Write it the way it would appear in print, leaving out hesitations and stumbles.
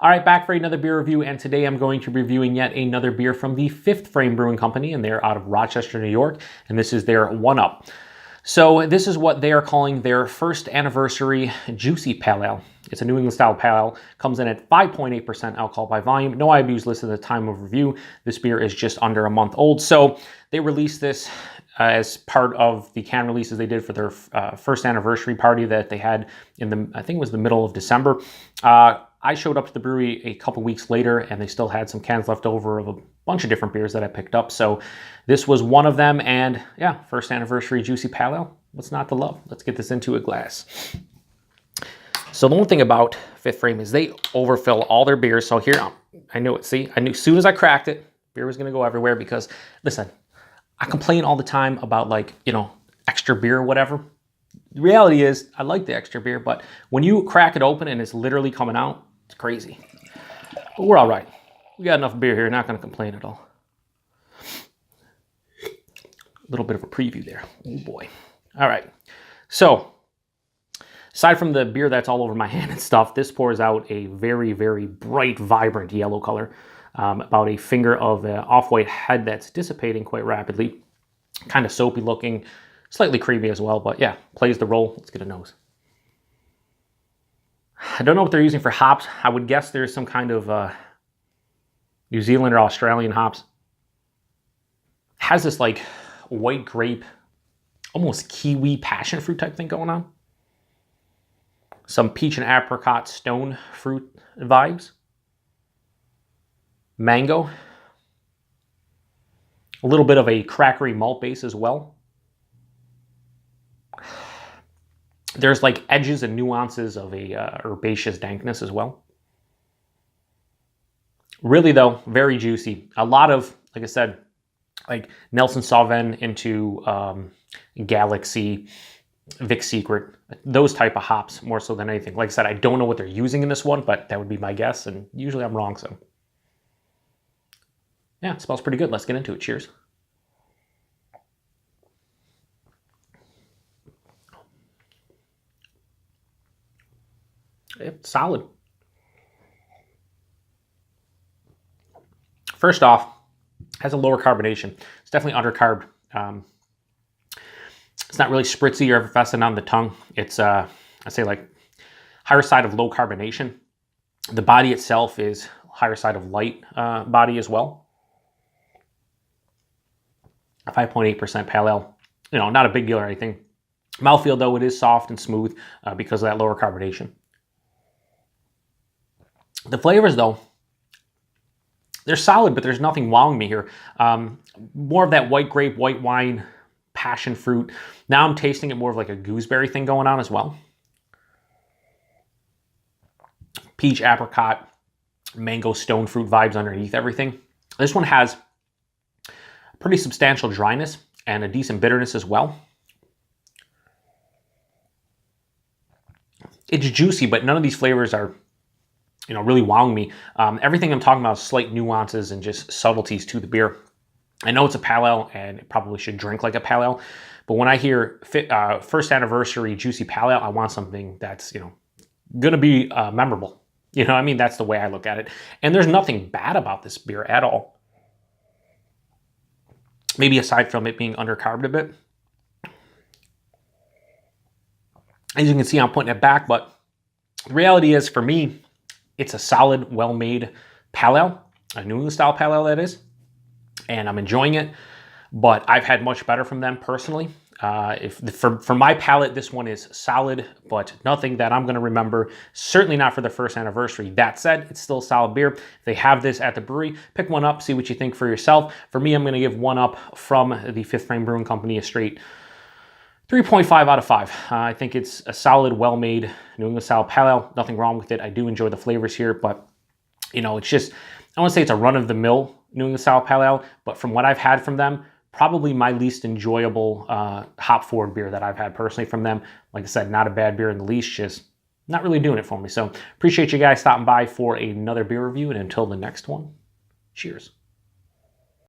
All right, back for another beer review, and today I'm going to be reviewing yet another beer from the Fifth Frame Brewing Company, and they're out of Rochester, New York, and this is their 1UP. So this is what they are calling their first anniversary juicy pale ale. It's a New England style pale ale, comes in at 5.8% alcohol by volume. No IBUs listed at the time of review. This beer is just under a month old. So they released this as part of the can releases they did for their first anniversary party that they had in the, I think it was the middle of December. I showed up to the brewery a couple weeks later and they still had some cans left over of a bunch of different beers that I picked up. So this was one of them, and yeah, first anniversary juicy pale ale. What's not to love? Let's get this into a glass. So the one thing about Fifth Frame is they overfill all their beers. So here, I knew it. See, I knew as soon as I cracked it, beer was going to go everywhere because, listen, I complain all the time about, like, you know, extra beer or whatever. The reality is I like the extra beer, but when you crack it open and it's literally coming out, it's crazy. But we're all right. We got enough beer here. Not going to complain at all. A little bit of a preview there. Oh boy. All right. So aside from the beer that's all over my hand and stuff, this pours out a very, very bright, vibrant yellow color. About a finger of off-white head that's dissipating quite rapidly. Kind of soapy looking, slightly creamy as well, but yeah, plays the role. Let's get a nose. I don't know what they're using for hops. I would guess there's some kind of New Zealand or Australian hops. Has this like white grape, almost kiwi passion fruit type thing going on. Some peach and apricot stone fruit vibes. Mango. A little bit of a crackery malt base as well. There's like edges and nuances of a herbaceous dankness as well. Really though, very juicy. A lot of, like I said, like Nelson Sauvin into Galaxy, Vic Secret, those type of hops more so than anything. Like I said, I don't know what they're using in this one, but that would be my guess, and usually I'm wrong, so. Yeah, it smells pretty good. Let's get into it. Cheers. It's solid. First off, has a lower carbonation. It's definitely undercarbed. It's not really spritzy or effervescent on the tongue. It's, I say, like higher side of low carbonation. The body itself is higher side of light body as well. A 5.8% pale ale. You know, not a big deal or anything. Mouthfeel, though, it is soft and smooth because of that lower carbonation. The flavors, though, they're solid, but there's nothing wowing me here. More of that white grape, white wine, passion fruit. Now I'm tasting it more of like a gooseberry thing going on as well. Peach, apricot, mango, stone fruit vibes underneath everything. This one has pretty substantial dryness and a decent bitterness as well. It's juicy, but none of these flavors are, you know, really wowing me. Everything I'm talking about is slight nuances and just subtleties to the beer. I know it's a pale ale and it probably should drink like a pale ale, but when I hear first anniversary juicy pale ale, I want something that's, you know, gonna be memorable. You know what I mean? That's the way I look at it. And there's nothing bad about this beer at all. Maybe aside from it being undercarbed a bit. As you can see, I'm putting it back, but the reality is, for me, it's a solid, well-made pale ale, a New England style pale ale that is, and I'm enjoying it, but I've had much better from them personally. For my palate, this one is solid, but nothing that I'm going to remember. Certainly not for the first anniversary. That said, it's still a solid beer. If they have this at the brewery, pick one up, see what you think for yourself. For me, I'm going to give 1UP from the Fifth Frame Brewing Company a straight 3.5 out of 5. I think it's a solid, well-made New England style pale ale. Nothing wrong with it. I do enjoy the flavors here, but you know, it's just, I want to say it's a run-of-the-mill New England style pale ale, but from what I've had from them, probably my least enjoyable hop-forward beer that I've had personally from them. Like I said, not a bad beer in the least, just not really doing it for me. So appreciate you guys stopping by for another beer review, and until the next one, cheers.